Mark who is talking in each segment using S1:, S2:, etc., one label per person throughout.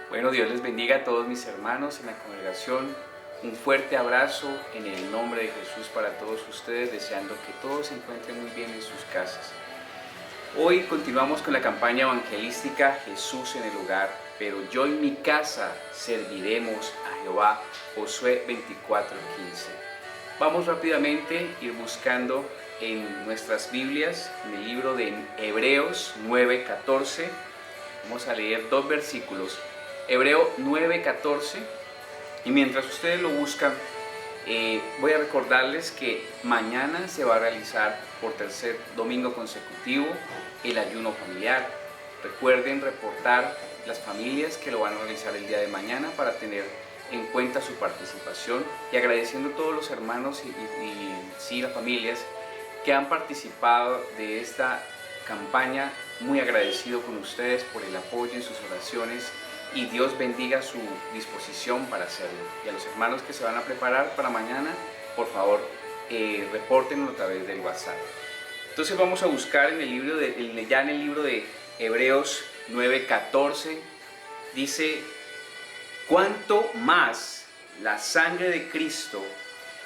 S1: Bueno, Dios les bendiga a todos mis hermanos en la congregación. Un fuerte abrazo en el nombre de Jesús para todos ustedes, deseando que todos se encuentren muy bien en sus casas. Hoy continuamos con la campaña evangelística Jesús en el hogar, pero yo y mi casa serviremos a Jehová. Josué 24:15. Vamos rápidamente a ir buscando en nuestras Biblias, en el libro de Hebreos 9:14. Vamos a leer dos versículos. Hebreo 9:14. Y mientras ustedes lo buscan, voy a recordarles que mañana se va a realizar por tercer domingo consecutivo el ayuno familiar. Recuerden reportar las familias que lo van a realizar el día de mañana para tener en cuenta su participación, y agradeciendo a todos los hermanos y las familias que han participado de esta campaña. Muy agradecido con ustedes por el apoyo en sus oraciones, y Dios bendiga su disposición para hacerlo. Y a los hermanos que se van a preparar para mañana, por favor, repórtenlo a través del WhatsApp. Entonces vamos a buscar en el libro ya en el libro de Hebreos 9:14, dice: cuanto más la sangre de Cristo,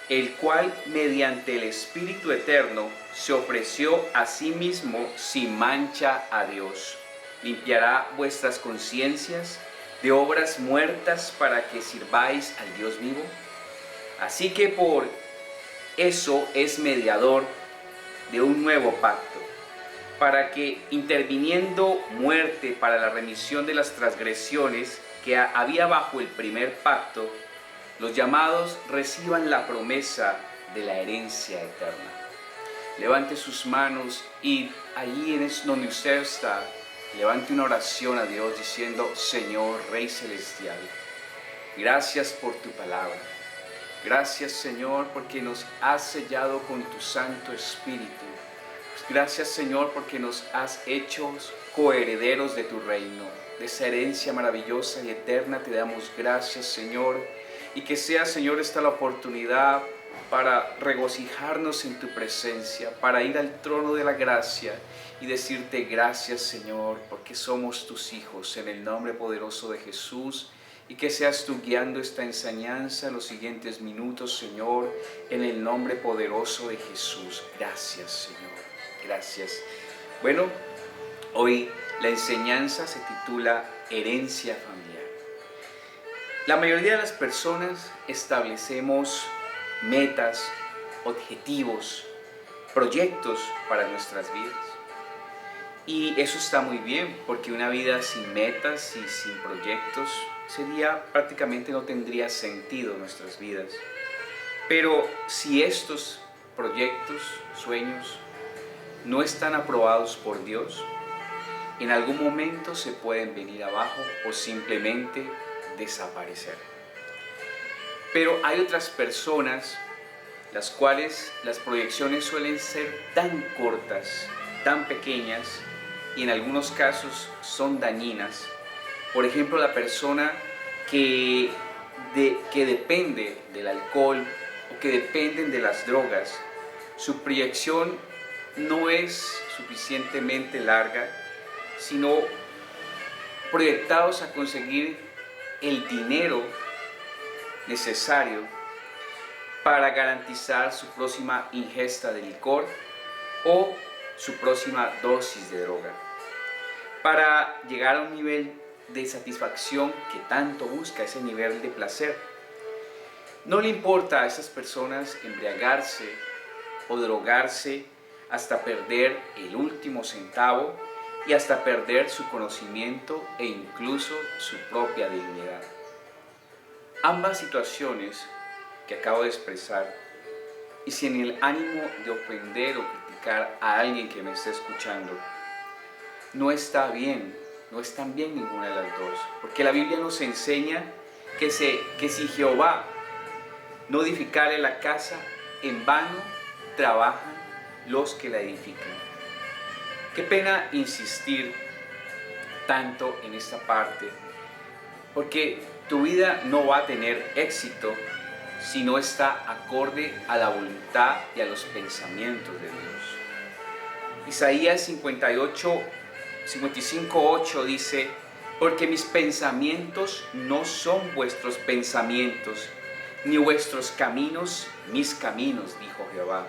S1: el cual mediante el Espíritu Eterno se ofreció a sí mismo sin mancha a Dios, limpiará vuestras conciencias de obras muertas para que sirváis al Dios vivo. Así que por eso es mediador de un nuevo pacto, para que, interviniendo muerte para la remisión de las transgresiones que había bajo el primer pacto, los llamados reciban la promesa de la herencia eterna. Levante sus manos y allí donde usted está, levante una oración a Dios diciendo: Señor, Rey Celestial, gracias por tu palabra. Gracias, Señor, porque nos has sellado con tu Santo Espíritu. Gracias, Señor, porque nos has hecho coherederos de tu reino, de esa herencia maravillosa y eterna. Te damos gracias, Señor, y que sea, Señor, esta la oportunidad para regocijarnos en tu presencia, para ir al trono de la gracia y decirte gracias, Señor, porque somos tus hijos, en el nombre poderoso de Jesús. Y que seas tú guiando esta enseñanza en los siguientes minutos, Señor, en el nombre poderoso de Jesús. Gracias, Señor. Gracias. Bueno, hoy la enseñanza se titula Herencia familiar. La mayoría de las personas establecemos metas, objetivos, proyectos para nuestras vidas. Y eso está muy bien, porque una vida sin metas y sin proyectos prácticamente no tendría sentido en nuestras vidas. Pero si estos proyectos, sueños, no están aprobados por Dios, en algún momento se pueden venir abajo o simplemente desaparecer. Pero hay otras personas las cuales las proyecciones suelen ser tan cortas, tan pequeñas, y en algunos casos son dañinas. Por ejemplo, la persona que depende del alcohol o que dependen de las drogas, su proyección no es suficientemente larga, sino proyectados a conseguir el dinero necesario para garantizar su próxima ingesta de licor o su próxima dosis de droga, para llegar a un nivel de satisfacción que tanto busca, ese nivel de placer. No le importa a esas personas embriagarse o drogarse hasta perder el último centavo y hasta perder su conocimiento e incluso su propia dignidad. Ambas situaciones que acabo de expresar, y sin el ánimo de ofender o criticar a alguien que me esté escuchando, no está bien, no están bien ninguna de las dos, porque la Biblia nos enseña que si Jehová no edificare la casa, en vano trabajan los que la edifican. Qué pena insistir tanto en esta parte, porque tu vida no va a tener éxito si no está acorde a la voluntad y a los pensamientos de Dios. Isaías 55:8 dice: Porque mis pensamientos no son vuestros pensamientos, ni vuestros caminos mis caminos, dijo Jehová.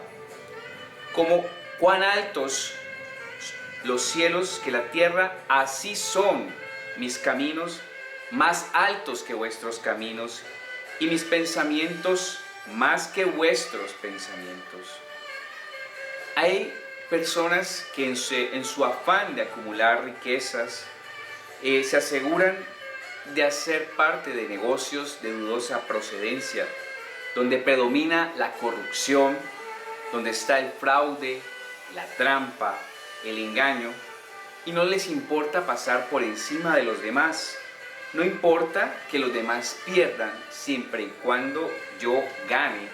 S1: Como cuán altos los cielos que la tierra, así son mis caminos, más altos que vuestros caminos, y mis pensamientos más que vuestros pensamientos. Hay personas que en su afán de acumular riquezas, se aseguran de hacer parte de negocios de dudosa procedencia, donde predomina la corrupción, donde está el fraude, la trampa, el engaño, y no les importa pasar por encima de los demás. No importa que los demás pierdan, siempre y cuando yo gane.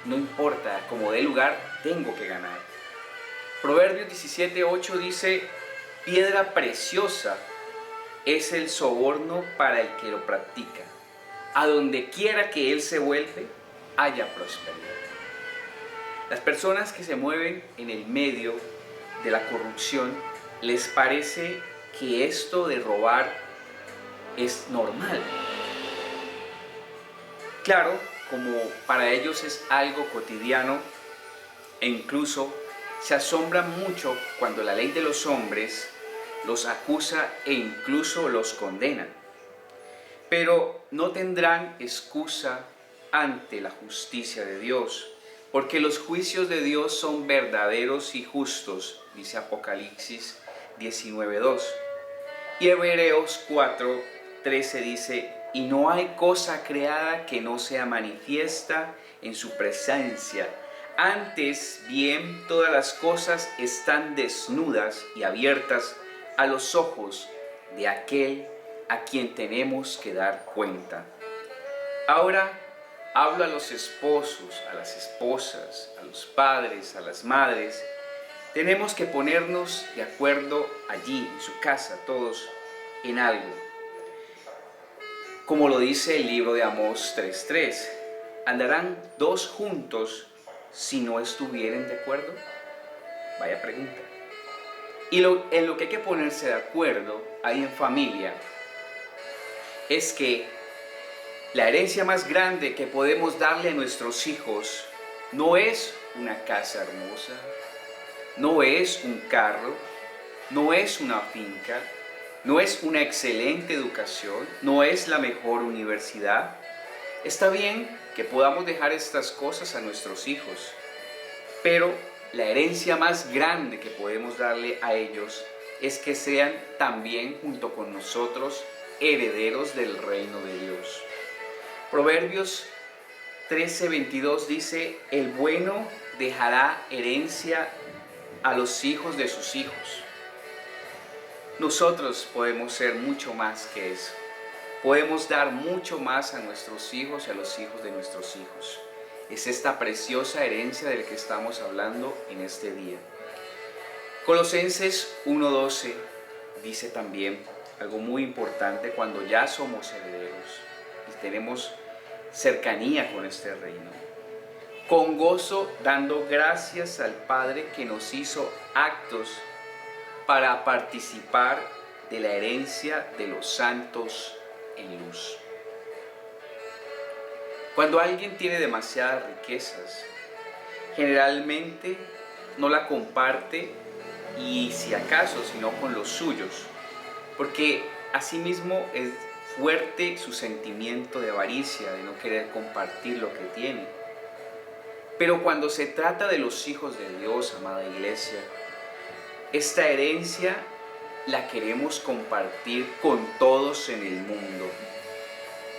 S1: No importa, como dé lugar, tengo que ganar. Proverbios 17:8 dice: piedra preciosa es el soborno para el que lo practica. A donde quiera que él se vuelve, haya prosperidad. Las personas que se mueven en el medio de la corrupción, les parece que esto de robar es normal. Claro, como para ellos es algo cotidiano, e incluso se asombran mucho cuando la ley de los hombres los acusa e incluso los condena. Pero no tendrán excusa ante la justicia de Dios, porque los juicios de Dios son verdaderos y justos, dice Apocalipsis 19:2. Y Hebreos 4:13 dice: y no hay cosa creada que no sea manifiesta en su presencia. Antes bien, todas las cosas están desnudas y abiertas a los ojos de aquel a quien tenemos que dar cuenta. Ahora hablo a los esposos, a las esposas, a los padres, a las madres. Tenemos que ponernos de acuerdo allí, en su casa, todos, en algo. Como lo dice el libro de Amós 3:3, ¿andarán dos juntos si no estuvieren de acuerdo? Vaya pregunta. Y en lo que hay que ponerse de acuerdo ahí en familia es que la herencia más grande que podemos darle a nuestros hijos no es una casa hermosa, no es un carro, no es una finca, no es una excelente educación, no es la mejor universidad. Está bien que podamos dejar estas cosas a nuestros hijos, pero la herencia más grande que podemos darle a ellos es que sean también, junto con nosotros, herederos del reino de Dios. Proverbios 13:22 dice: el bueno dejará herencia a los hijos de sus hijos. Nosotros podemos ser mucho más que eso. Podemos dar mucho más a nuestros hijos y a los hijos de nuestros hijos. Es esta preciosa herencia del que estamos hablando en este día. Colosenses 1:12 dice también algo muy importante cuando ya somos herederos y tenemos cercanía con este reino. Con gozo dando gracias al Padre que nos hizo aptos para participar de la herencia de los santos en luz. Cuando alguien tiene demasiadas riquezas, generalmente no la comparte, y si acaso, sino con los suyos, porque asimismo es fuerte su sentimiento de avaricia, de no querer compartir lo que tiene. Pero cuando se trata de los hijos de Dios, amada iglesia, esta herencia la queremos compartir con todos en el mundo.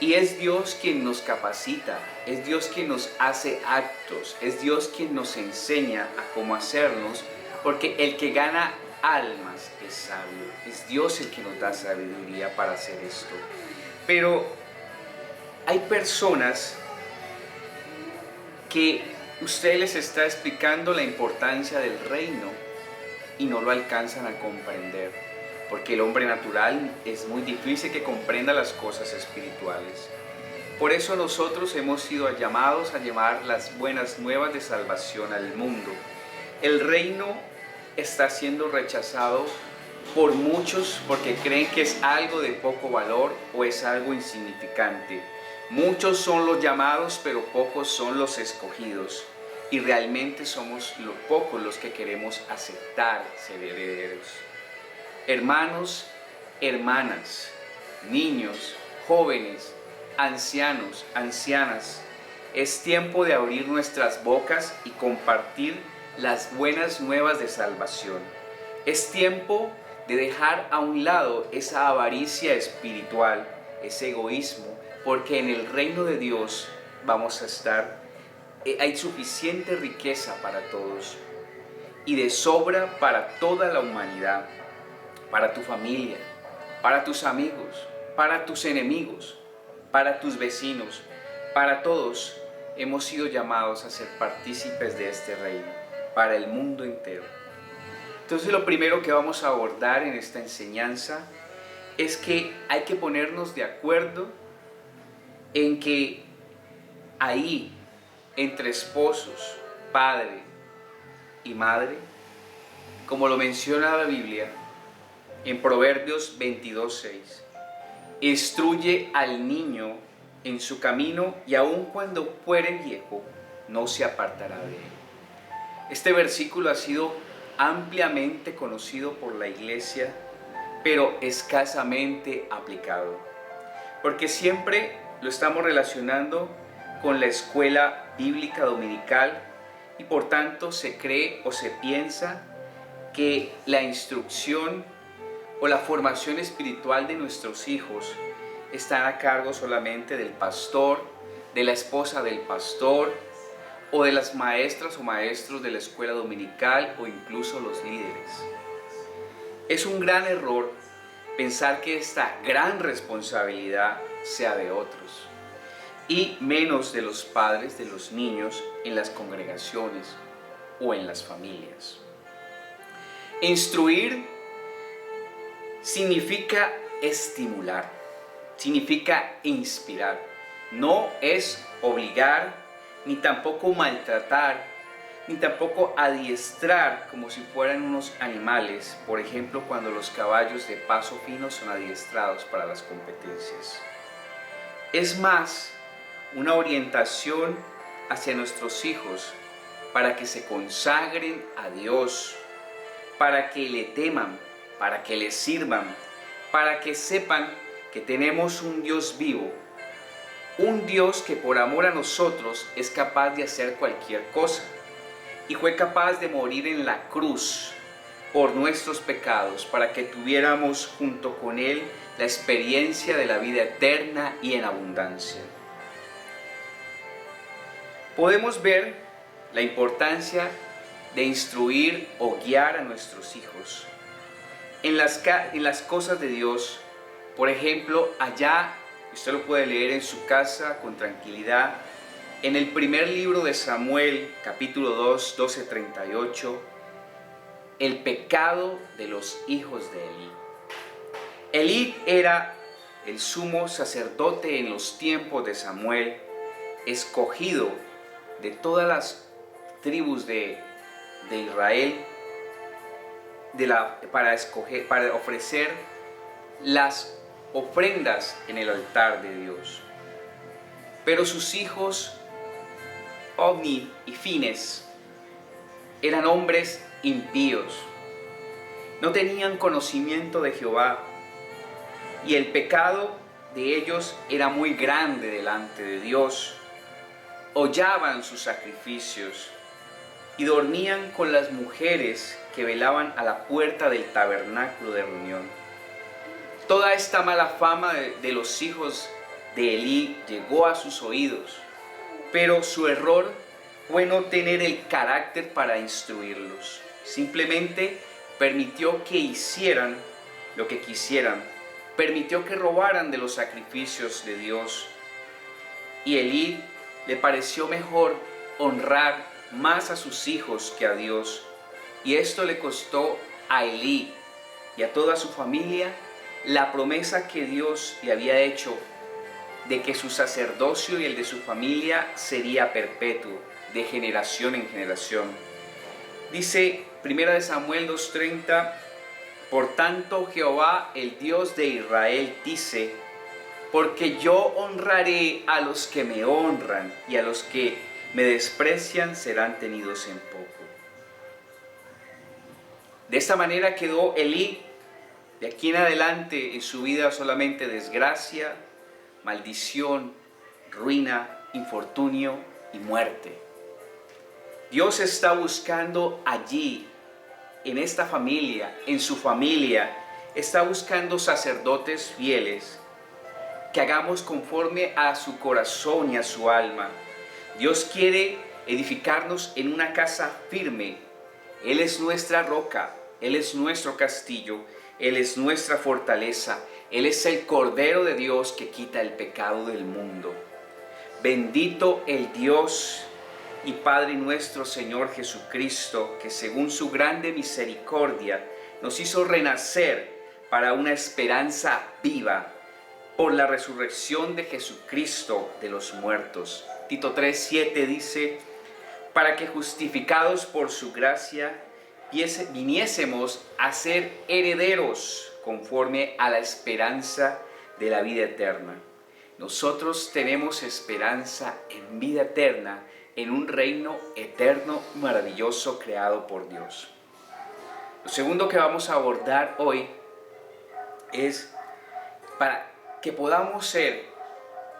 S1: Y es Dios quien nos capacita, es Dios quien nos hace aptos, es Dios quien nos enseña a cómo hacernos, porque el que gana almas es sabio, es Dios el que nos da sabiduría para hacer esto. Pero hay personas que usted les está explicando la importancia del reino y no lo alcanzan a comprender, porque el hombre natural es muy difícil que comprenda las cosas espirituales. Por eso nosotros hemos sido llamados a llevar las buenas nuevas de salvación al mundo. El reino está siendo rechazado por muchos porque creen que es algo de poco valor o es algo insignificante. Muchos son los llamados, pero pocos son los escogidos. Y realmente somos los pocos los que queremos aceptar ser herederos. Hermanos, hermanas, niños, jóvenes, ancianos, ancianas, es tiempo de abrir nuestras bocas y compartir las buenas nuevas de salvación. Es tiempo de dejar a un lado esa avaricia espiritual, ese egoísmo, porque en el reino de Dios vamos a estar, hay suficiente riqueza para todos y de sobra para toda la humanidad, para tu familia, para tus amigos, para tus enemigos, para tus vecinos, para todos hemos sido llamados a ser partícipes de este reino, para el mundo entero. Entonces lo primero que vamos a abordar en esta enseñanza es que hay que ponernos de acuerdo en que ahí, entre esposos, padre y madre, como lo menciona la Biblia en Proverbios 22:6, instruye al niño en su camino y aun cuando fuere viejo, no se apartará de él. Este versículo ha sido ampliamente conocido por la iglesia, pero escasamente aplicado, porque siempre lo estamos relacionando con la escuela bíblica dominical y por tanto se cree o se piensa que la instrucción o la formación espiritual de nuestros hijos están a cargo solamente del pastor, de la esposa del pastor o de las maestras o maestros de la escuela dominical o incluso los líderes. Es un gran error pensar que esta gran responsabilidad sea de otros y menos de los padres de los niños en las congregaciones o en las familias. Instruir significa estimular, significa inspirar, no es obligar, ni tampoco maltratar, ni tampoco adiestrar como si fueran unos animales, por ejemplo cuando los caballos de paso fino son adiestrados para las competencias. Es más una orientación hacia nuestros hijos para que se consagren a Dios, para que le teman, para que le sirvan, para que sepan que tenemos un Dios vivo, un Dios que por amor a nosotros es capaz de hacer cualquier cosa y fue capaz de morir en la cruz por nuestros pecados para que tuviéramos junto con Él la experiencia de la vida eterna y en abundancia. Podemos ver la importancia de instruir o guiar a nuestros hijos en las cosas de Dios. Por ejemplo, allá, usted lo puede leer en su casa con tranquilidad, en el primer libro de Samuel, capítulo 2, 12-38, el pecado de los hijos de Elí. Elí era el sumo sacerdote en los tiempos de Samuel, escogido de todas las tribus de Israel para ofrecer las ofrendas en el altar de Dios. Pero sus hijos Ofni y Fines eran hombres impíos, no tenían conocimiento de Jehová y el pecado de ellos era muy grande delante de Dios. Hollaban sus sacrificios y dormían con las mujeres que velaban a la puerta del tabernáculo de reunión. Toda esta mala fama de los hijos de Elí llegó a sus oídos, pero su error fue no tener el carácter para instruirlos. Simplemente permitió que hicieran lo que quisieran, permitió que robaran de los sacrificios de Dios. Y Elí le pareció mejor honrar más a sus hijos que a Dios. Y esto le costó a Elí y a toda su familia la promesa que Dios le había hecho de que su sacerdocio y el de su familia sería perpetuo, de generación en generación. Dice 1 Samuel 2:30, Por tanto, Jehová, el Dios de Israel, dice: porque yo honraré a los que me honran, y a los que me desprecian serán tenidos en poco. De esta manera quedó Elí de aquí en adelante en su vida solamente desgracia, maldición, ruina, infortunio y muerte. Dios está buscando allí, en esta familia, en su familia, está buscando sacerdotes fieles, que hagamos conforme a su corazón y a su alma. Dios quiere edificarnos en una casa firme. Él es nuestra roca, Él es nuestro castillo, Él es nuestra fortaleza, Él es el Cordero de Dios que quita el pecado del mundo. Bendito el Dios y Padre nuestro Señor Jesucristo, que según su grande misericordia nos hizo renacer para una esperanza viva por la resurrección de Jesucristo de los muertos. Tito 3:7 dice: para que justificados por su gracia viniésemos a ser herederos conforme a la esperanza de la vida eterna. Nosotros tenemos esperanza en vida eterna, en un reino eterno maravilloso creado por Dios. Lo segundo que vamos a abordar hoy es para que podamos ser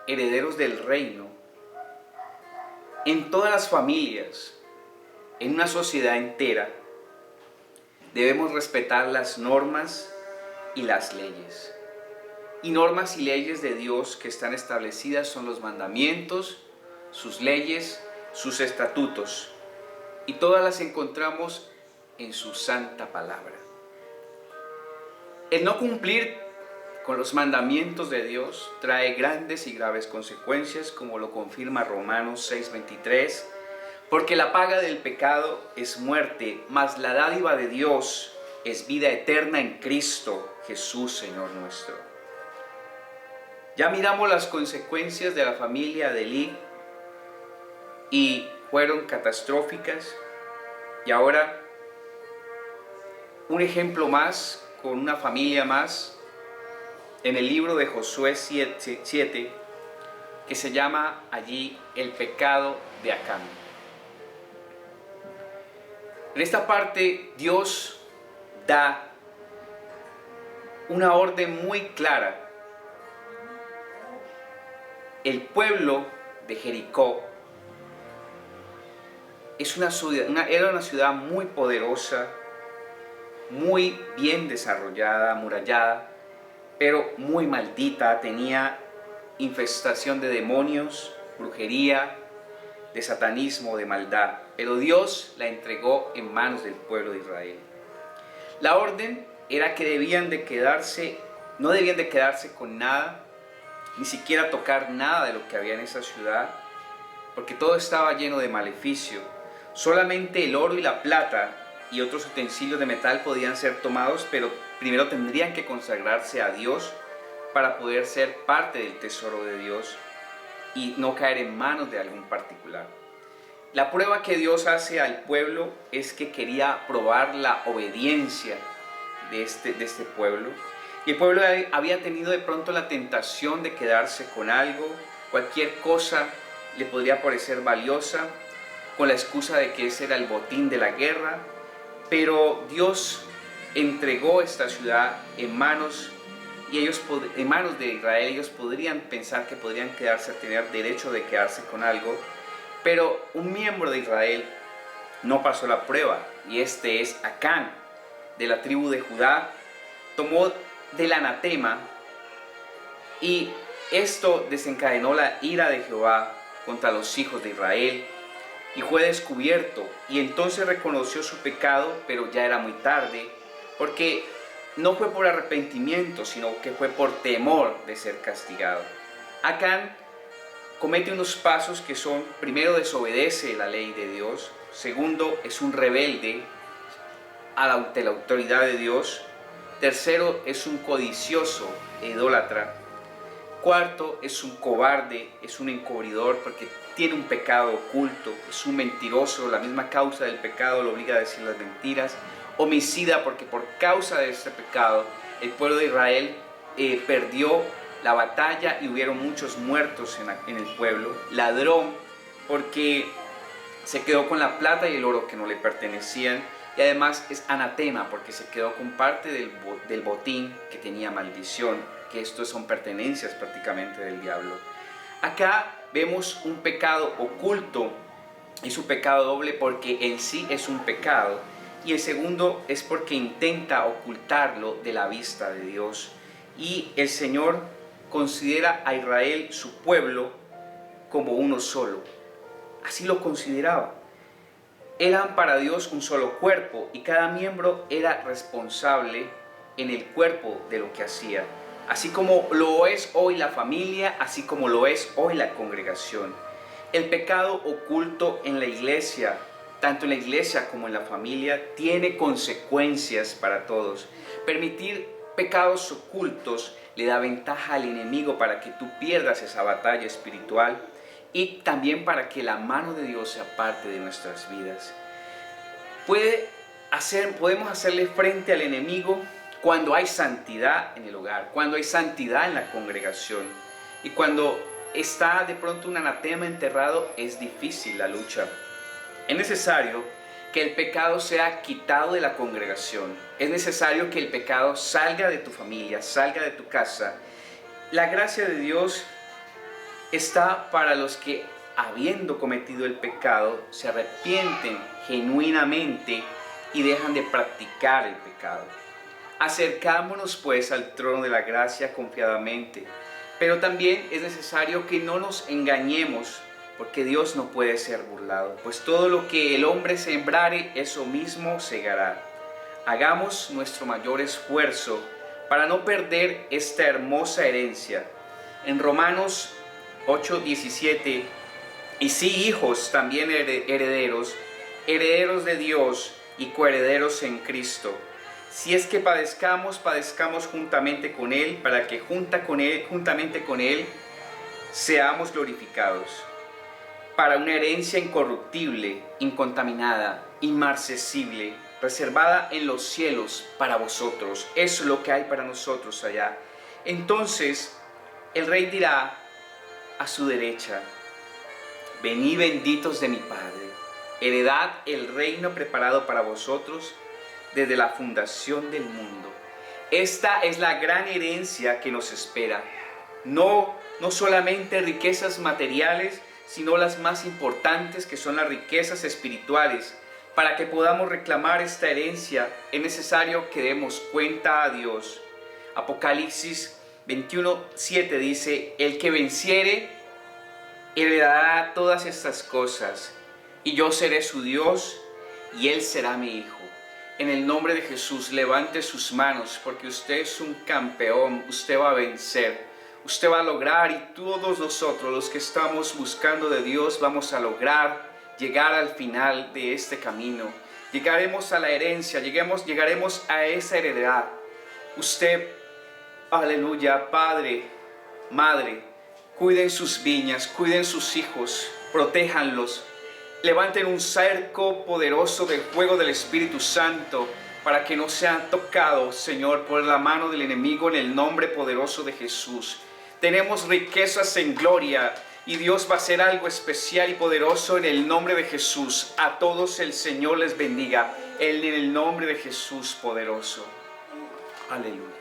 S1: herederos del reino en todas las familias, en una sociedad entera. Debemos respetar las normas y las leyes. Y normas y leyes de Dios que están establecidas son los mandamientos, sus leyes, sus estatutos. Y todas las encontramos en su santa palabra. El no cumplir con los mandamientos de Dios trae grandes y graves consecuencias, como lo confirma Romanos 6:23, porque la paga del pecado es muerte, mas la dádiva de Dios es vida eterna en Cristo Jesús, Señor nuestro. Ya miramos las consecuencias de la familia de Elí y fueron catastróficas, y ahora un ejemplo más con una familia más en el libro de Josué 7, que se llama allí el pecado de Acán. En esta parte Dios da una orden muy clara. El pueblo de Jericó era una ciudad muy poderosa, muy bien desarrollada, amurallada, pero muy maldita. Tenía infestación de demonios, brujería, de satanismo, de maldad. Pero Dios la entregó en manos del pueblo de Israel. La orden era que no debían de quedarse con nada, ni siquiera tocar nada de lo que había en esa ciudad, porque todo estaba lleno de maleficio. Solamente el oro y la plata y otros utensilios de metal podían ser tomados, pero primero tendrían que consagrarse a Dios para poder ser parte del tesoro de Dios y no caer en manos de algún particular. La prueba que Dios hace al pueblo es que quería probar la obediencia de este pueblo. Y el pueblo había tenido de pronto la tentación de quedarse con algo, cualquier cosa le podría parecer valiosa, con la excusa de que ese era el botín de la guerra, pero Dios entregó esta ciudad en manos de Israel. Ellos podrían pensar que podrían tener derecho de quedarse con algo, pero un miembro de Israel no pasó la prueba, y este es Acán, de la tribu de Judá. Tomó del anatema, y esto desencadenó la ira de Jehová contra los hijos de Israel, y fue descubierto, y entonces reconoció su pecado, pero ya era muy tarde, porque no fue por arrepentimiento, sino que fue por temor de ser castigado. Acán comete unos pasos que son: primero, desobedece la ley de Dios; segundo, es un rebelde ante la autoridad de Dios; tercero, es un codicioso e idólatra; cuarto, es un cobarde, es un encubridor porque tiene un pecado oculto, es un mentiroso. La misma causa del pecado lo obliga a decir las mentiras. homicida, porque por causa de este pecado el pueblo de Israel perdió la batalla y hubieron muchos muertos en el pueblo. Ladrón, porque se quedó con la plata y el oro que no le pertenecían. Y además es anatema, porque se quedó con parte del botín que tenía maldición, que estos son pertenencias prácticamente del diablo. Acá vemos un pecado oculto, es un pecado doble porque en sí es un pecado, y el segundo es porque intenta ocultarlo de la vista de Dios. Y el Señor considera a Israel, su pueblo, como uno solo. Así lo consideraba. Eran para Dios un solo cuerpo y cada miembro era responsable en el cuerpo de lo que hacía. Así como lo es hoy la familia, así como lo es hoy la congregación. El pecado oculto en la iglesia, tanto en la iglesia como en la familia, tiene consecuencias para todos. Permitir pecados ocultos le da ventaja al enemigo para que tú pierdas esa batalla espiritual y también para que la mano de Dios sea parte de nuestras vidas. Podemos hacerle frente al enemigo cuando hay santidad en el hogar, cuando hay santidad en la congregación. Y cuando está de pronto un anatema enterrado, es difícil la lucha. Es necesario que el pecado sea quitado de la congregación. Es necesario que el pecado salga de tu familia, salga de tu casa. La gracia de Dios está para los que, habiendo cometido el pecado, se arrepienten genuinamente y dejan de practicar el pecado. Acercámonos pues al trono de la gracia confiadamente, pero también es necesario que no nos engañemos, porque Dios no puede ser burlado, pues todo lo que el hombre sembrare, eso mismo segará. Hagamos nuestro mayor esfuerzo para no perder esta hermosa herencia. En Romanos 8:17, y sí hijos, también herederos, herederos de Dios y coherederos en Cristo. Si es que padezcamos, padezcamos juntamente con Él, para que juntamente con Él seamos glorificados. Para una herencia incorruptible, incontaminada, inmarcesible, reservada en los cielos para vosotros. Eso es lo que hay para nosotros allá. Entonces el Rey dirá a su derecha: venid benditos de mi Padre, heredad el reino preparado para vosotros desde la fundación del mundo. Esta es la gran herencia que nos espera. No solamente riquezas materiales, sino las más importantes, que son las riquezas espirituales. Para que podamos reclamar esta herencia, es necesario que demos cuenta a Dios. Apocalipsis 21:7 dice: el que venciere heredará todas estas cosas, y yo seré su Dios, y él será mi hijo. En el nombre de Jesús, levante sus manos, porque usted es un campeón, usted va a vencer, usted va a lograr, y todos nosotros, los que estamos buscando de Dios, vamos a lograr llegar al final de este camino. Llegaremos a la herencia, llegaremos a esa heredad. Usted, aleluya, padre, madre, cuiden sus viñas, cuiden sus hijos, protéjanlos. Levanten un cerco poderoso del fuego del Espíritu Santo para que no sean tocados, Señor, por la mano del enemigo, en el nombre poderoso de Jesús. Tenemos riquezas en gloria y Dios va a hacer algo especial y poderoso en el nombre de Jesús. A todos el Señor les bendiga en el nombre de Jesús poderoso. Aleluya.